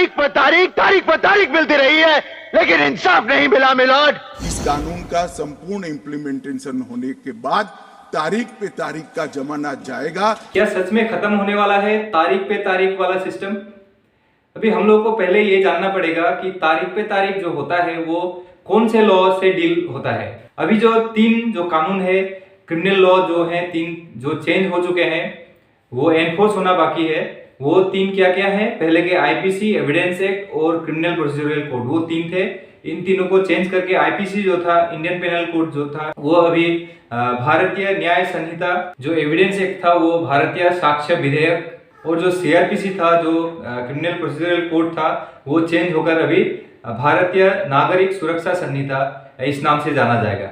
तारीख पर तारीख मिलती रही है, लेकिन इंसाफ नहीं मिला मिलॉर्ड। इस कानून का संपूर्ण इम्प्लीमेंटेशन होने के बाद तारीख पे तारीख का जमाना जाएगा। क्या सच में खत्म होने वाला है तारीख पे तारीख वाला सिस्टम? अभी हम लोग को पहले ये जानना पड़ेगा कि तारीख पे तारीख जो होता है वो कौन से लॉ से डील होता है। अभी जो तीन जो कानून है, क्रिमिनल लॉ जो है तीन जो चेंज हो चुके हैं, वो एनफोर्स होना बाकी है। वो तीन क्या क्या है? पहले के आईपीसी, एविडेंस एक्ट और क्रिमिनल प्रोसीजरल कोड, वो तीन थे। इन तीनों को चेंज करके आईपीसी जो था, इंडियन पेनल कोड जो था, वो अभी भारतीय न्याय संहिता, जो एविडेंस एक्ट था वो भारतीय साक्ष्य विधेयक, और जो सीआरपीसी था जो क्रिमिनल प्रोसीजरल कोड था, वो चेंज होकर अभी भारतीय नागरिक सुरक्षा संहिता इस नाम से जाना जाएगा।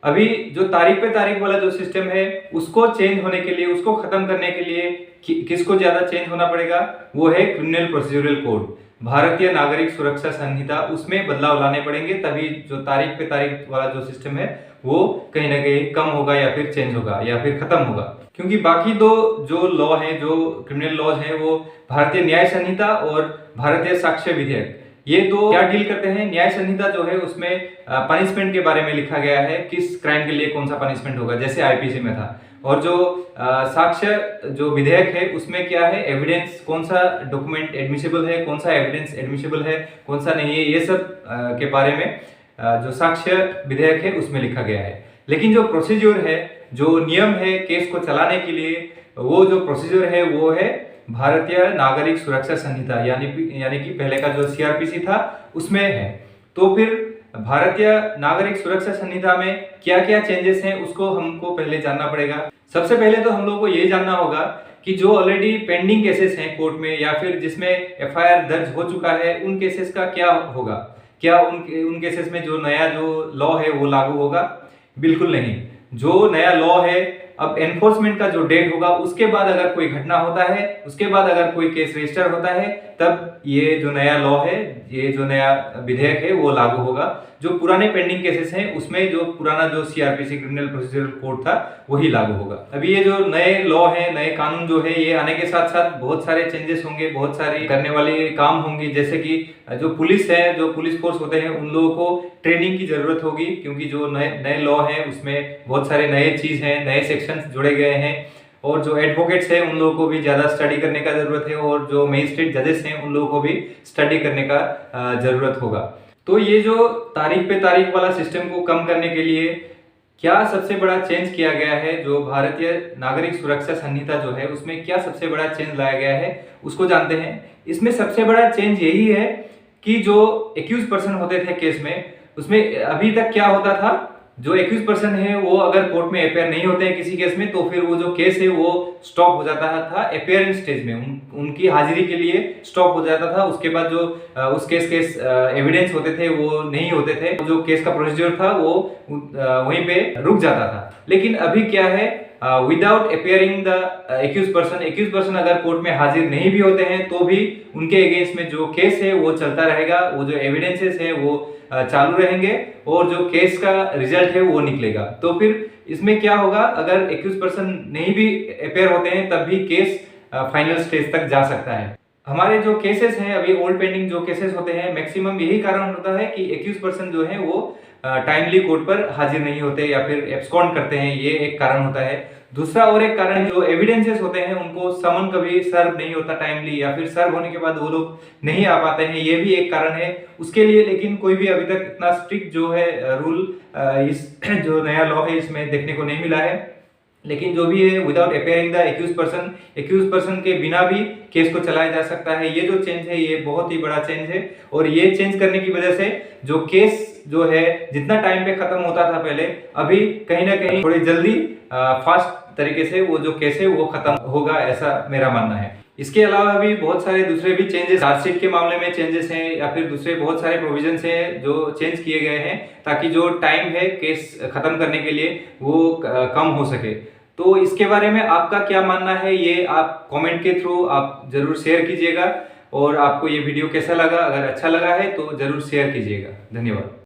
अभी जो तारीख पे तारीख वाला जो सिस्टम है, उसको चेंज होने के लिए, उसको खत्म करने के लिए किसको ज्यादा चेंज होना पड़ेगा? वो है क्रिमिनल प्रोसीजरल कोड, भारतीय नागरिक सुरक्षा संहिता, उसमें बदलाव लाने पड़ेंगे। तभी जो तारीख पे तारीख वाला जो सिस्टम है वो कहीं ना कहीं कम होगा या फिर चेंज होगा या फिर खत्म होगा। क्योंकि बाकी दो जो लॉ हैं, जो क्रिमिनल लॉज हैं, वो भारतीय न्याय संहिता और भारतीय साक्ष्य विधेयक, ये दो क्या डील करते हैं? न्याय संहिता जो है उसमें पनिशमेंट के बारे में लिखा गया है, किस क्राइम के लिए कौन सा पनिशमेंट होगा, जैसे आईपीसी में था। और जो साक्ष्य जो विधेयक है उसमें क्या है? एविडेंस, कौन सा डॉक्यूमेंट एडमिसिबल है, कौन सा एविडेंस एडमिसिबल है, कौन सा नहीं है, ये सब के बारे में जो साक्ष्य विधेयक है उसमें लिखा गया है। लेकिन जो प्रोसीजर है, जो नियम है केस को चलाने के लिए, वो जो प्रोसीजर है वो है भारतीय नागरिक सुरक्षा संहिता, यानी कि पहले का जो सीआरपीसी था उसमें है। तो फिर भारतीय नागरिक सुरक्षा संहिता में क्या क्या चेंजेस हैं उसको हमको पहले जानना पड़ेगा। सबसे पहले तो हम लोग को ये जानना होगा कि जो ऑलरेडी पेंडिंग केसेस हैं कोर्ट में, या फिर जिसमें एफआईआर दर्ज हो चुका है, उन केसेस का क्या होगा? क्या उन केसेस में जो नया जो लॉ है वो लागू होगा? बिल्कुल नहीं। जो नया लॉ है, अब एनफोर्समेंट का जो डेट होगा उसके बाद अगर कोई घटना होता है, उसके बाद अगर कोई केस रजिस्टर होता है, तब ये जो नया लॉ है, ये जो नया विधेयक है वो लागू होगा। जो पुराने पेंडिंग केसेस हैं उसमें जो पुराना जो सीआरपीसी क्रिमिनल प्रोसीजरल कोड था वही लागू होगा। अभी ये जो नए लॉ है, नए कानून जो है, ये आने के साथ साथ बहुत सारे चेंजेस होंगे, बहुत सारे करने वाले काम होंगे। जैसे कि जो पुलिस है, जो पुलिस फोर्स होते हैं, उन लोगों को ट्रेनिंग की जरूरत होगी, क्योंकि जो नए लॉ है उसमें बहुत सारे नए चीज हैं, नए सेक्शंस जुड़े गए हैं। और जो एडवोकेट्स हैं उन लोगों को भी ज्यादा स्टडी करने का जरूरत है, और जो मजिस्ट्रेट जजेस हैं उन लोगों को भी स्टडी करने का जरूरत होगा। तो ये जो तारीख पे तारीख वाला सिस्टम को कम करने के लिए क्या सबसे बड़ा चेंज किया गया है, जो भारतीय नागरिक सुरक्षा संहिता जो है उसमें क्या सबसे बड़ा चेंज लाया गया है, उसको जानते हैं। इसमें सबसे बड़ा चेंज यही है कि जो एक्यूज पर्सन होते थे केस में, उसमें अभी तक क्या होता था, जो एक्यूज पर्सन है वो अगर कोर्ट में अपेयर नहीं होते हैं किसी केस में, तो फिर वो जो केस है वो स्टॉप हो जाता था अपेयरेंस स्टेज में, उनकी हाजिरी के लिए स्टॉप हो जाता था। उसके बाद जो उस केस के एविडेंस होते थे वो नहीं होते थे, जो केस का प्रोसीजर था वो वहीं पे रुक जाता था। लेकिन अभी क्या है, without appearing the accused person अगर कोर्ट में हाजिर नहीं भी होते हैं तो भी उनके अगेंस्ट में जो केस है वो चलता रहेगा, वो जो एविडेंसेस है वो चालू रहेंगे, और जो केस का रिजल्ट है वो निकलेगा। तो फिर इसमें क्या होगा, अगर एक्यूज पर्सन नहीं भी अपेयर होते हैं तब भी केस फाइनल स्टेज तक जा सकता है। हमारे जो केसेस हैं, अभी ओल्ड पेंडिंग जो केसेस होते हैं, मैक्सिमम यही कारण होता है कि एक्यूज पर्सन जो है वो टाइमली कोर्ट पर हाजिर नहीं होते या फिर एब्सकॉन्ड करते हैं, ये एक कारण होता है। दूसरा और एक कारण, जो एविडेंसेस होते हैं उनको समन कभी सर्व नहीं होता टाइमली, या फिर सर्व होने के बाद वो लोग नहीं आ पाते हैं, ये भी एक कारण है उसके लिए। लेकिन कोई भी अभी तक इतना स्ट्रिक्ट जो है रूल इस जो नया लॉ है इसमें देखने को नहीं मिला है। लेकिन जो भी है, without appearing the accused person के बिना भी केस को चलाया जा सकता है। ये जो चेंज है ये बहुत ही बड़ा चेंज है, और ये चेंज करने की वजह से जो केस जो है जितना टाइम पे खत्म होता था पहले, अभी कहीं ना कहीं थोड़ी जल्दी फास्ट तरीके से वो जो केस है वो खत्म होगा, ऐसा मेरा मानना है। इसके अलावा भी बहुत सारे दूसरे भी चेंजेस, चार्जशीट के मामले में चेंजेस हैं, या फिर दूसरे बहुत सारे प्रोविजंस हैं जो चेंज किए गए हैं, ताकि जो टाइम है केस खत्म करने के लिए वो कम हो सके। तो इसके बारे में आपका क्या मानना है, ये आप कमेंट के थ्रू आप जरूर शेयर कीजिएगा। और आपको ये वीडियो कैसा लगा, अगर अच्छा लगा है तो जरूर शेयर कीजिएगा। धन्यवाद।